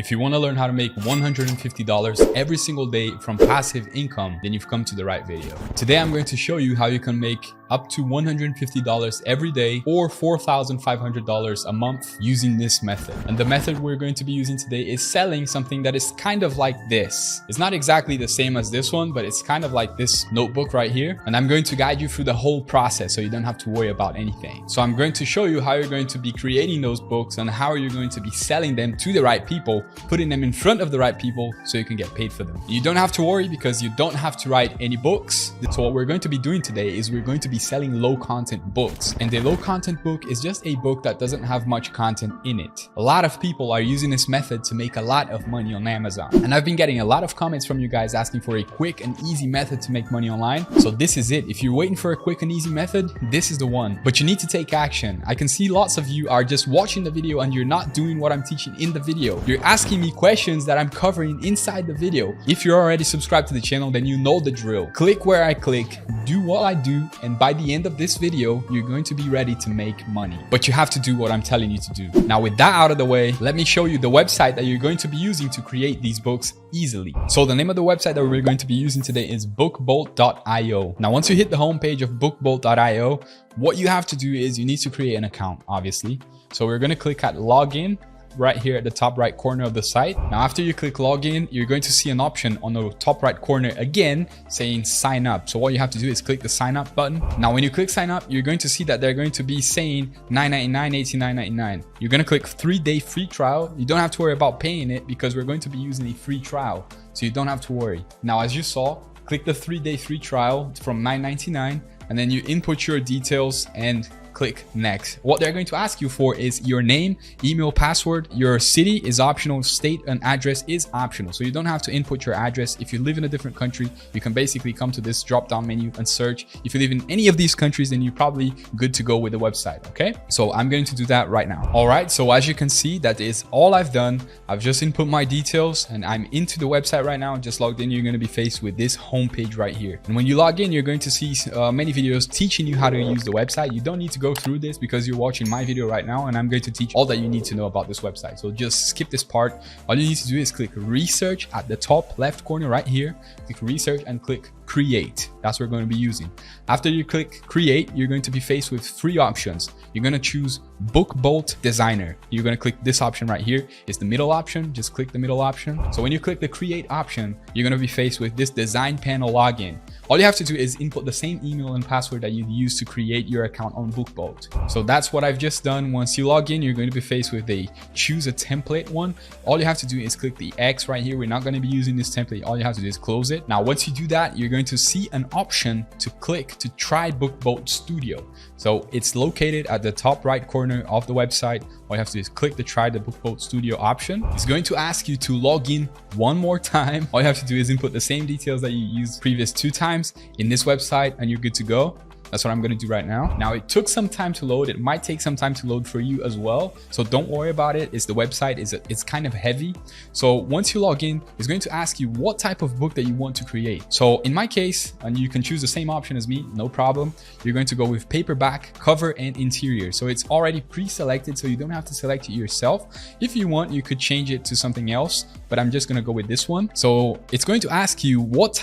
If you want to learn how to make $150 every single day from passive income, then you've come to the right video. Today, I'm going to show you how you can make up to $150 every day or $4,500 a month using this method. And the method we're going to be using today is selling something that is kind of like this. It's not exactly the same as this one, but it's kind of like this notebook right here. And I'm going to guide you through the whole process so you don't have to worry about anything. So I'm going to show you how you're going to be creating those books and how you're going to be selling them to the right people, putting them in front of the right people so you can get paid for them. You don't have to worry because you don't have to write any books. So what we're going to be doing today is we're going to be selling low content books. And a low content book is just a book that doesn't have much content in it. A lot of people are using this method to make a lot of money on Amazon. And I've been getting a lot of comments from you guys asking for a quick and easy method to make money online. So this is it. If you're waiting for a quick and easy method, this is the one. But you need to take action. I can see lots of you are just watching the video and you're not doing what I'm teaching in the video. You're asking me questions that I'm covering inside the video. If you're already subscribed to the channel, then you know the drill. Click where I click, do what I do, and by the end of this video, you're going to be ready to make money. But you have to do what I'm telling you to do. Now, with that out of the way, let me show you the website that you're going to be using to create these books easily. So the name of the website that we're going to be using today is bookbolt.io. Now, once you hit the homepage of bookbolt.io, what you have to do is you need to create an account, obviously. So we're going to click at login right here at the top right corner of the site. Now, after you click login, you're going to see an option on the top right corner again saying sign up. So what you have to do is click the sign up button. Now, when you click sign up, you're going to see that they're going to be saying $9.99, $89.99. You're going to click 3-day free trial. You don't have to worry about paying it because we're going to be using a free trial. So you don't have to worry. Now, as you saw, click the 3-day free trial from $9.99 and then you input your details and click next. What they're going to ask you for is your name, email, password. Your city is optional, state and address is optional. So you don't have to input your address. If you live in a different country, you can basically come to this drop down menu and search. If you live in any of these countries, then you're probably good to go with the website. Okay, so I'm going to do that right now. All right, so as you can see, that is all I've done. I've just input my details and I'm into the website right now. Just logged in. You're going to be faced with this homepage right here. And when you log in, you're going to see many videos teaching you how to use the website. You don't need to go through this because you're watching my video right now and I'm going to teach all that you need to know about this website. So just skip this part. All you need to do is click research at the top left corner right here. Click research and click create. That's what we're going to be using. After you click create, you're going to be faced with 3 options. You're going to choose Book Bolt Designer. You're going to click this option right here. It's the middle option. Just click the middle option. So when you click the create option, you're going to be faced with this design panel login. All you have to do is input the same email and password that you used to create your account on BookBolt. So that's what I've just done. Once you log in, you're going to be faced with a choose a template one. All you have to do is click the X right here. We're not going to be using this template. All you have to do is close it. Now, once you do that, you're going to see an option to click to try BookBolt Studio. So it's located at the top right corner of the website. All you have to do is click the try the BookBolt Studio option. It's going to ask you to log in one more time. All you have to do is input the same details that you used previous 2 times in this website and you're good to go. That's what I'm going to do right now. Now, it took some time to load. It might take some time to load for you as well. So don't worry about it. It's the website. It's kind of heavy. So once you log in, it's going to ask you what type of book that you want to create. So in my case, and you can choose the same option as me, no problem. You're going to go with paperback, cover, and interior. So it's already pre-selected, so you don't have to select it yourself. If you want, you could change it to something else, but I'm just going to go with this one. So it's going to ask you what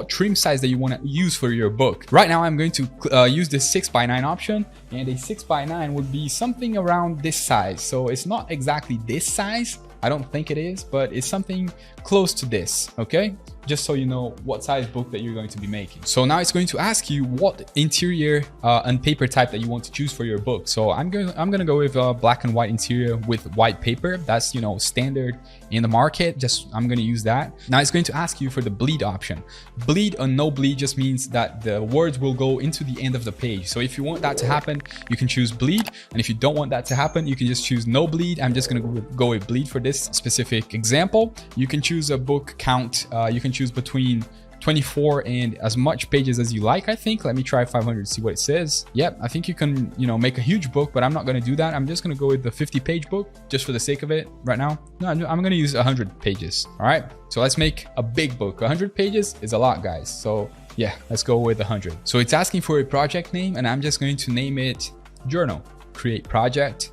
trim size that you want to use for your book. Right now, I'm going to use this 6x9 option, and a 6x9 would be something around this size. So it's not exactly this size. I don't think it is, but it's something close to this. Okay, just so you know what size book that you're going to be making. So now it's going to ask you what interior and paper type that you want to choose for your book. So I'm gonna go with black and white interior with white paper. That's, you know, standard in the market. I'm gonna use that. Now it's going to ask you for the bleed option. Bleed or no bleed just means that the words will go into the end of the page. So if you want that to happen, you can choose bleed, and if you don't want that to happen, you can just choose no bleed. I'm just gonna go with bleed for this specific example. You can choose a book count. You can choose between 24 and as much pages as you like. I think, let me try 500 to see what it says. Yep, I think you can, you know, make a huge book, but I'm not going to do that. I'm just going to go with the 50-page book just for the sake of it right now. No, I'm going to use 100 pages. All right, so let's make a big book. 100 pages is a lot, guys. So yeah, let's go with 100. So it's asking for a project name, and I'm just going to name it Journal. Create project.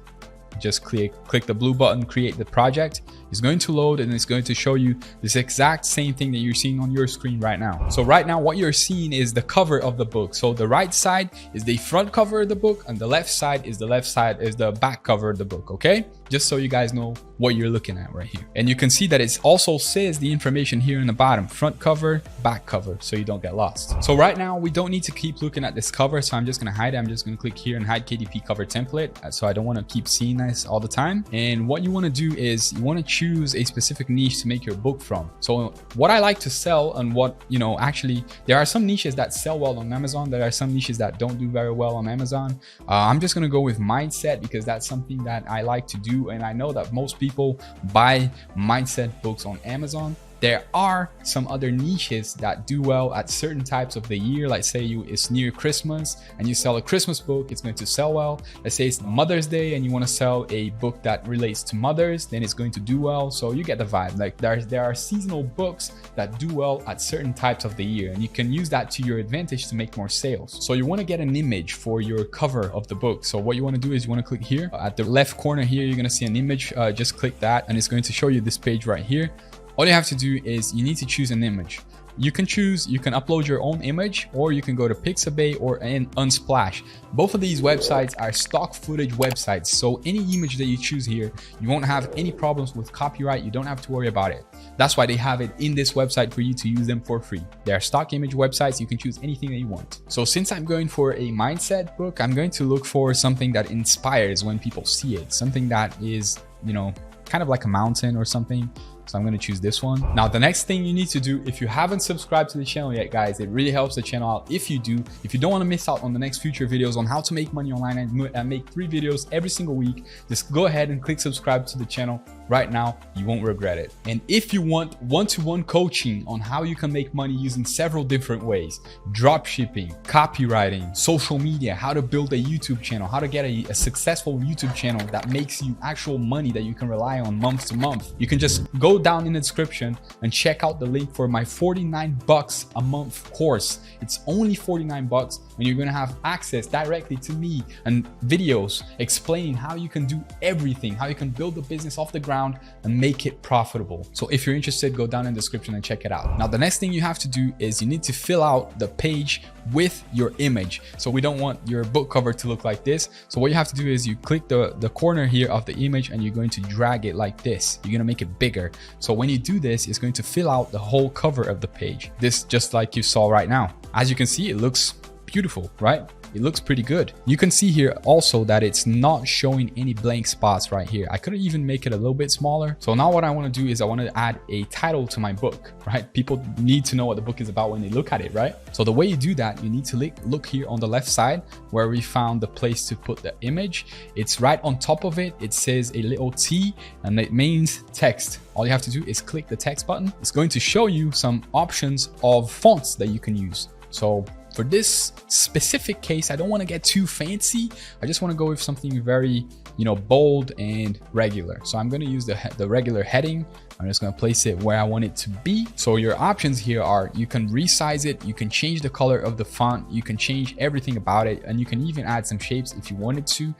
Just click the blue button, create the project. It's going to load and it's going to show you this exact same thing that you're seeing on your screen right now. So right now, what you're seeing is the cover of the book. So the right side is the front cover of the book, and the left side is the back cover of the book, okay? Just so you guys know what you're looking at right here. And you can see that it also says the information here in the bottom, front cover, back cover, so you don't get lost. So right now, we don't need to keep looking at this cover, so I'm just gonna hide it. I'm just gonna click here and hide KDP cover template, so I don't wanna keep seeing this all the time. And what you wanna do is you wanna choose a specific niche to make your book from. So what I like to sell, and what, you know, actually, there are some niches that sell well on Amazon. There are some niches that don't do very well on Amazon. I'm just gonna go with mindset because that's something that I like to do. And I know that most people buy mindset books on Amazon. There are some other niches that do well at certain types of the year. Like say it's near Christmas and you sell a Christmas book, it's going to sell well. Let's say it's Mother's Day and you want to sell a book that relates to mothers, then it's going to do well. So you get the vibe. Like there are seasonal books that do well at certain types of the year, and you can use that to your advantage to make more sales. So you want to get an image for your cover of the book. So what you want to do is you want to click here at the left corner here. You're going to see an image. Just click that and it's going to show you this page right here. All you have to do is you need to choose an image. You can upload your own image, or you can go to Pixabay or Unsplash. Both of these websites are stock footage websites. So any image that you choose here, you won't have any problems with copyright. You don't have to worry about it. That's why they have it in this website for you to use them for free. They are stock image websites. You can choose anything that you want. So since I'm going for a mindset book, I'm going to look for something that inspires when people see it. Something that is, you know, kind of like a mountain or something. So I'm going to choose this one. Now, the next thing you need to do, if you haven't subscribed to the channel yet, guys, it really helps the channel out if you do. If you don't want to miss out on the next future videos on how to make money online and make 3 videos every single week, just go ahead and click subscribe to the channel right now. You won't regret it. And if you want one-to-one coaching on how you can make money using several different ways, drop shipping, copywriting, social media, how to build a YouTube channel, how to get a successful YouTube channel that makes you actual money that you can rely on month to month, you can just go down in the description and check out the link for my 49 bucks a month course. It's only 49 bucks, and you're going to have access directly to me and videos explaining how you can do everything, how you can build a business off the ground and make it profitable. So if you're interested, go down in the description and check it out. Now, the next thing you have to do is you need to fill out the page with your image. So we don't want your book cover to look like this. So what you have to do is you click the corner here of the image and you're going to drag it like this. You're going to make it bigger. So when you do this, it's going to fill out the whole cover of the page. This just like you saw right now. As you can see, it looks beautiful, right? It looks pretty good. You can see here also that it's not showing any blank spots right here. I could even make it a little bit smaller. So now what I want to do is I want to add a title to my book, right? People need to know what the book is about when they look at it, right? So the way you do that, you need to look here on the left side where we found the place to put the image. It's right on top of it. It says a little T and it means text. All you have to do is click the text button. It's going to show you some options of fonts that you can use. So for this specific case, I don't want to get too fancy. I just want to go with something very, you know, bold and regular. So I'm going to use the regular heading. I'm just going to place it where I want it to be. So your options here are you can resize it, you can change the color of the font, you can change everything about it, and you can even add some shapes if you wanted to.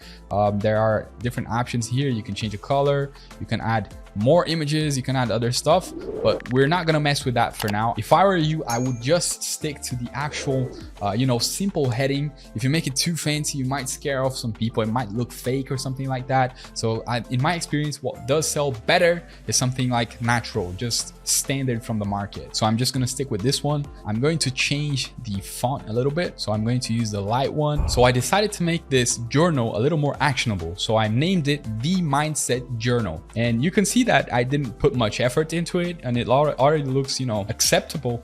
There are different options here. You can change the color, you can add more images, you can add other stuff, but we're not gonna mess with that for now. If I were you, I would just stick to the actual, you know, simple heading. If you make it too fancy, you might scare off some people. It might look fake or something like that. So in my experience, what does sell better is something like natural, just standard from the market. So I'm just gonna stick with this one. I'm going to change the font a little bit. So I'm going to use the light one. So I decided to make this journal a little more actionable. So I named it The Mindset Journal. And you can see that I didn't put much effort into it and it already looks, you know, acceptable.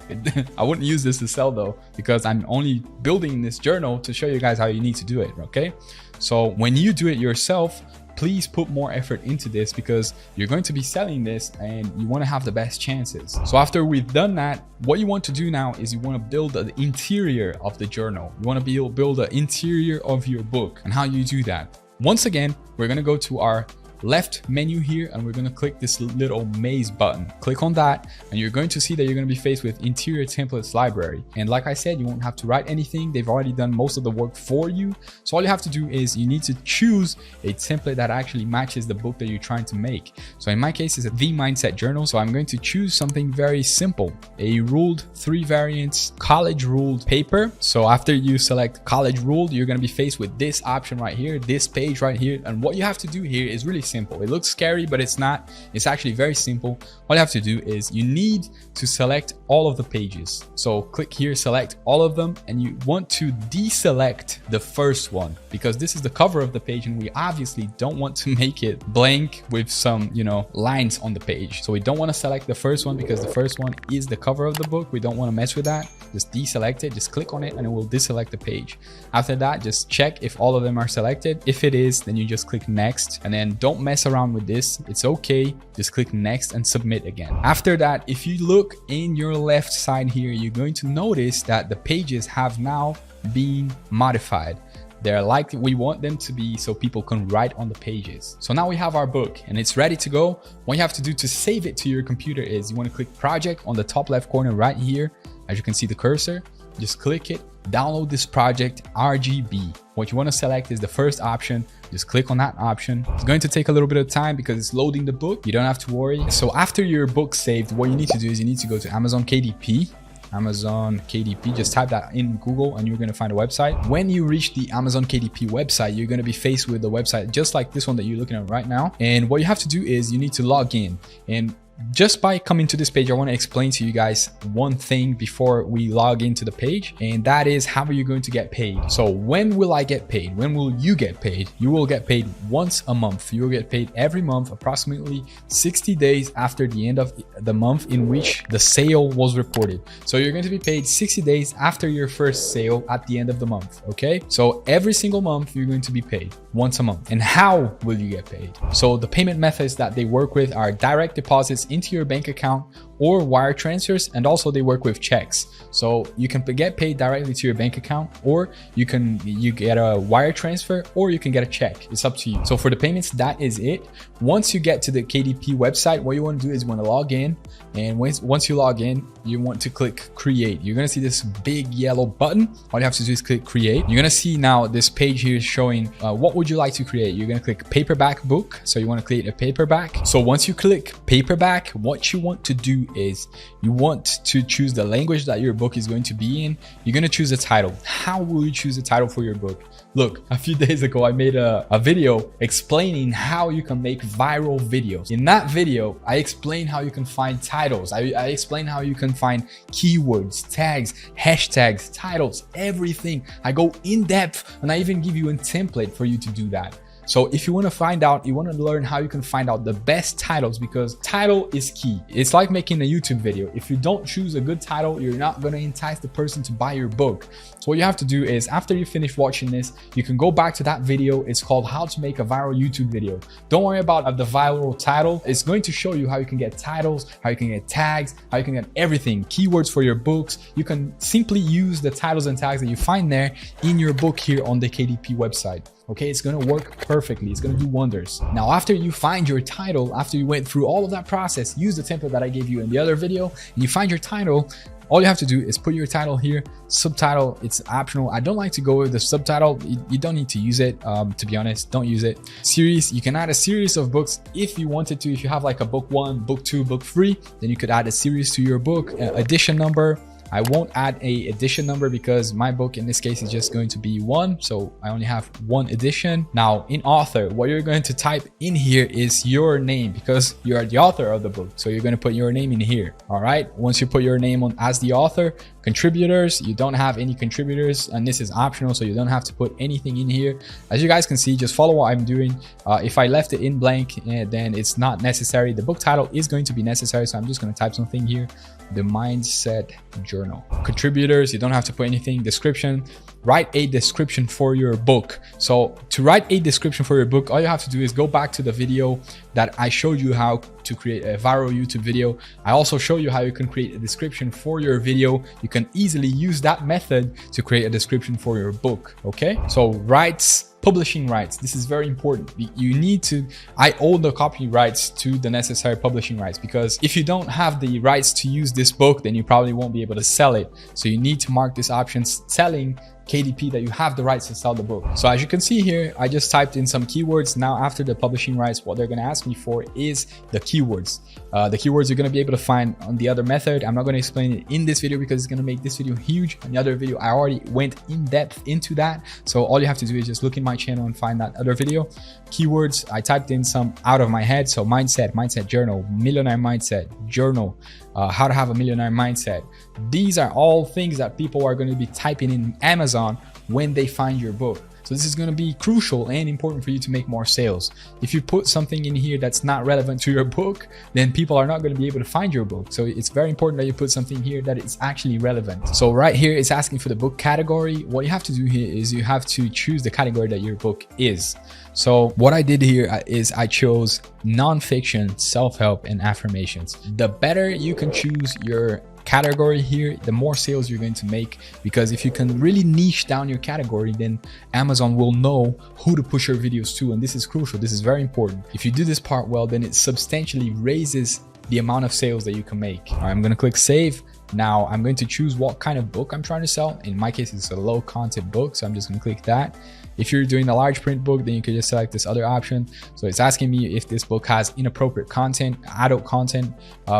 I wouldn't use this to sell though, because I'm only building this journal to show you guys how you need to do it, okay? So when you do it yourself, please put more effort into this because you're going to be selling this and you want to have the best chances. So after we've done that, what you want to do now is you want to build the interior of the journal. You want to build the interior of your book. And how you do that? Once again, we're going to go to our left menu here, and we're going to click this little maze button. Click on that, and you're going to see that you're going to be faced with interior templates library. And like I said, you won't have to write anything. They've already done most of the work for you. So all you have to do is you need to choose a template that actually matches the book that you're trying to make. So in my case, it's the Mindset Journal. So I'm going to choose something very simple, a ruled 3 variants college ruled paper. So after you select college ruled, you're going to be faced with this option right here, this page right here. And what you have to do here is really simple. It looks scary, but it's not. It's actually very simple. All you have to do is you need to select all of the pages. So click here, select all of them, and you want to deselect the first one because this is the cover of the page, and we obviously don't want to make it blank with some, lines on the page. So we don't want to select the first one because the first one is the cover of the book. We don't want to mess with that. Just deselect it, just click on it, and it will deselect the page. After that, just check if all of them are selected. If it is, then you just click next, and then don't mess around with this. It's okay. Just click next and submit again. After that, if you look in your left side here, you're going to notice that the pages have now been modified. They're like we want them to be so people can write on the pages. So now we have our book and it's ready to go. What you have to do to save it to your computer is you want to click project on the top left corner right here. As you can see the cursor, just click it, download this project RGB. What you want to select is the first option. Just click on that option. It's going to take a little bit of time because it's loading the book. You don't have to worry. So after your book saved, what you need to do is you need to go to Amazon KDP. Amazon KDP, just type that in Google and you're going to find a website. When you reach the Amazon KDP website, you're going to be faced with the website just like this one that you're looking at right now. And what you have to do is you need to log in. And just by coming to this page, I want to explain to you guys one thing before we log into the page, and that is how are you going to get paid? So when will I get paid? When will you get paid? You will get paid once a month. You will get paid every month, approximately 60 days after the end of the month in which the sale was reported. So you're going to be paid 60 days after your first sale at the end of the month. Okay, so every single month you're going to be paid once a month. And how will you get paid? So the payment methods that they work with are direct deposits into your bank account or wire transfers, and also they work with checks. So you can get paid directly to your bank account, or you get a wire transfer, or you can get a check. It's up to you. So for the payments, that is it. Once you get to the KDP website, what you want to do is you want to log in, and once you log in, you want to click create. You're going to see this big yellow button. All you have to do is click create. You're going to see now this page here is showing what would you like to create. You're going to click paperback book. So you want to create a paperback. So once you click paperback, what you want to do is you want to choose the language that your book is going to be in. You're going to choose a title. How will you choose a title for your book? Look, a few days ago, I made a video explaining how you can make viral videos. In that video, I explained how you can find titles. I explained how you can find keywords, tags, hashtags, titles, everything. I go in depth, and I even give you a template for you to do that. So if you want to find out, you want to learn how you can find out the best titles, because title is key. It's like making a YouTube video. If you don't choose a good title, you're not going to entice the person to buy your book. So what you have to do is after you finish watching this, you can go back to that video. It's called How to Make a Viral YouTube Video. Don't worry about the viral title. It's going to show you how you can get titles, how you can get tags, how you can get everything, keywords for your books. You can simply use the titles and tags that you find there in your book here on the KDP website. Okay, it's going to work perfectly. It's going to do wonders. Now, after you find your title, after you went through all of that process, use the template that I gave you in the other video, and you find your title, all you have to do is put your title here. Subtitle, it's optional. I don't like to go with the subtitle. You don't need to use it. To be honest, don't use it. Series, you can add a series of books if you wanted to. If you have like a book 1, book 2, book 3, then you could add a series to your book. Edition number, I won't add a edition number because my book in this case is just going to be 1. So I only have 1 edition. Now in author, what you're going to type in here is your name because you are the author of the book. So you're going to put your name in here. All right. Once you put your name on as the author, contributors, you don't have any contributors, and this is optional. So you don't have to put anything in here. As you guys can see, just follow what I'm doing. If I left it in blank, then it's not necessary. The book title is going to be necessary. So I'm just going to type something here. The Mindset Journal. Contributors, you don't have to put anything. Description, write a description for your book. So to write a description for your book, all you have to do is go back to the video that I showed you how to create a viral YouTube video. I also show you how you can create a description for your video. You can easily use that method to create a description for your book. Okay, so write publishing rights. This is very important. You need to, I own the copyrights to the necessary publishing rights, because if you don't have the rights to use this book, then you probably won't be able to sell it. So you need to mark this option selling KDP that you have the rights to sell the book. So as you can see here, I just typed in some keywords. Now after the publishing rights, what they're going to ask me for is the keywords. The keywords you're going to be able to find on the other method. I'm not going to explain it in this video because it's going to make this video huge. In the other video, I already went in depth into that. So all you have to do is just look in my channel and find that other video. Keywords, I typed in some out of my head. So mindset journal, millionaire mindset journal, how to have a millionaire mindset. These are all things that people are going to be typing in Amazon when they find your book. So this is going to be crucial and important for you to make more sales. If you put something in here that's not relevant to your book, then people are not going to be able to find your book. So it's very important that you put something here that is actually relevant. So right here, it's asking for the book category. What you have to do here is you have to choose the category that your book is. So what I did here is I chose nonfiction, self-help, and affirmations. The better you can choose your category here, the more sales you're going to make, because if you can really niche down your category, then Amazon will know who to push your videos to, and this is crucial. This is very important. If you do this part well, then it substantially raises the amount of sales that you can make. All right, I'm going to click save. Now I'm going to choose what kind of book I'm trying to sell. In my case, it's a low content book, so I'm just going to click that. If you're doing a large print book, then you can just select this other option. So it's asking me if this book has inappropriate content, adult content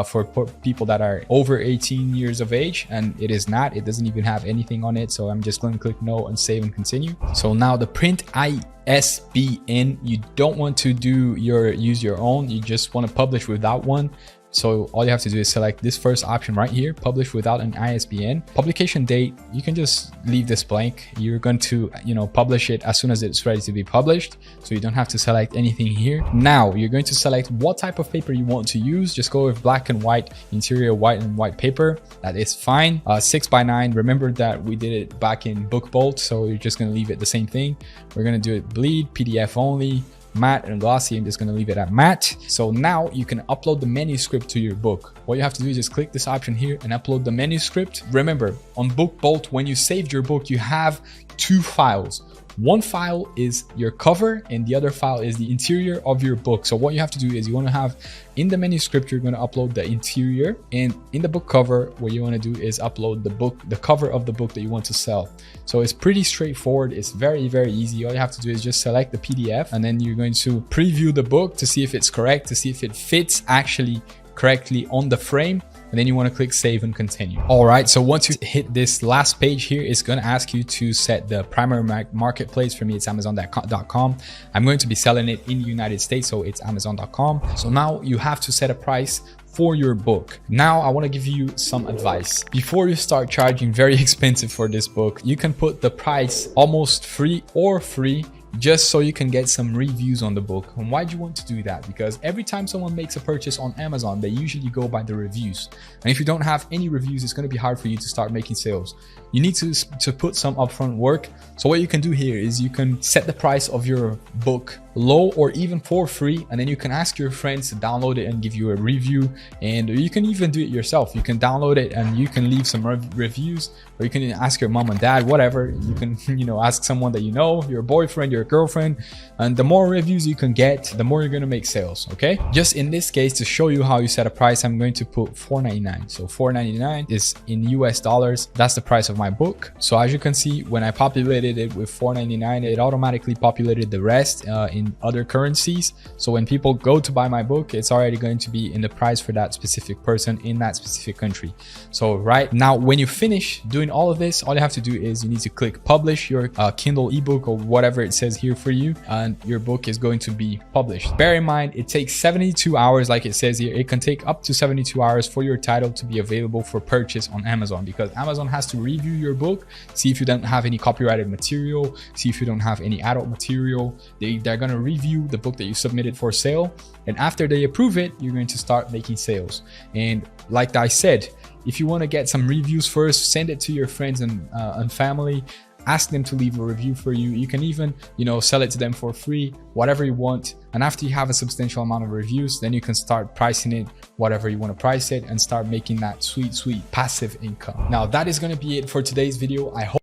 for people that are over 18 years of age, and it is not. It doesn't even have anything on it. So I'm just going to click no and save and continue. So now the print ISBN, you don't want to use your own. You just want to publish without one. So all you have to do is select this first option right here, publish without an ISBN. Publication date, you can just leave this blank. You're going to, publish it as soon as it's ready to be published. So you don't have to select anything here. Now you're going to select what type of paper you want to use. Just go with black and white, interior white and white paper. That is fine. 6x9. Remember that we did it back in Book Bolt. So you're just going to leave it the same thing. We're going to do it bleed, PDF only, matte and glossy. I'm just going to leave it at matte. So now you can upload the manuscript to your book. What you have to do is just click this option here and upload the manuscript. Remember, on Book Bolt, when you saved your book, you have two files. One file is your cover and the other file is the interior of your book. So what you have to do is you want to have in the manuscript, you're going to upload the interior, and in the book cover, what you want to do is upload the cover of the book that you want to sell. So it's pretty straightforward. It's very, very easy. All you have to do is just select the PDF, and then you're going to preview the book to see if it's correct, to see if it fits actually correctly on the frame. And then you want to click save and continue. All right, so once you hit this last page here, it's going to ask you to set the primary marketplace. For me, it's amazon.com. I'm going to be selling it in the United States, so it's amazon.com. So now you have to set a price for your book. Now I want to give you some advice. Before you start charging very expensive for this book, you can put the price almost free or free, just so you can get some reviews on the book. And why do you want to do that? Because every time someone makes a purchase on Amazon, they usually go by the reviews. And if you don't have any reviews, it's going to be hard for you to start making sales. You need to put some upfront work. So what you can do here is you can set the price of your book low or even for free, and then you can ask your friends to download it and give you a review. And you can even do it yourself. You can download it and you can leave some reviews, or you can ask your mom and dad, whatever. You can ask someone that you know, your boyfriend, your girlfriend, and the more reviews you can get, the more you're going to make sales. Okay, just in this case, to show you how you set a price, I'm going to put $4.99. So $4.99 is in US dollars. That's the price of my book. So as you can see, when I populated it with $4.99, it automatically populated the rest in other currencies. So when people go to buy my book, it's already going to be in the price for that specific person in that specific country. So right now, when you finish doing all of this, all you have to do is you need to click publish your Kindle ebook or whatever it says here for you, and your book is going to be published. Bear in mind, it takes 72 hours, like it says here. It can take up to 72 hours for your title to be available for purchase on Amazon, because Amazon has to review your book, see if you don't have any copyrighted material, see if you don't have any adult material. They're going to review the book that you submitted for sale, and after they approve it, you're going to start making sales. And like I said, if you want to get some reviews first, send it to your friends and family. Ask them to leave a review for you. You can even, sell it to them for free, whatever you want. And after you have a substantial amount of reviews, then you can start pricing it whatever you want to price it and start making that sweet, sweet passive income. Now, that is going to be it for today's video. I hope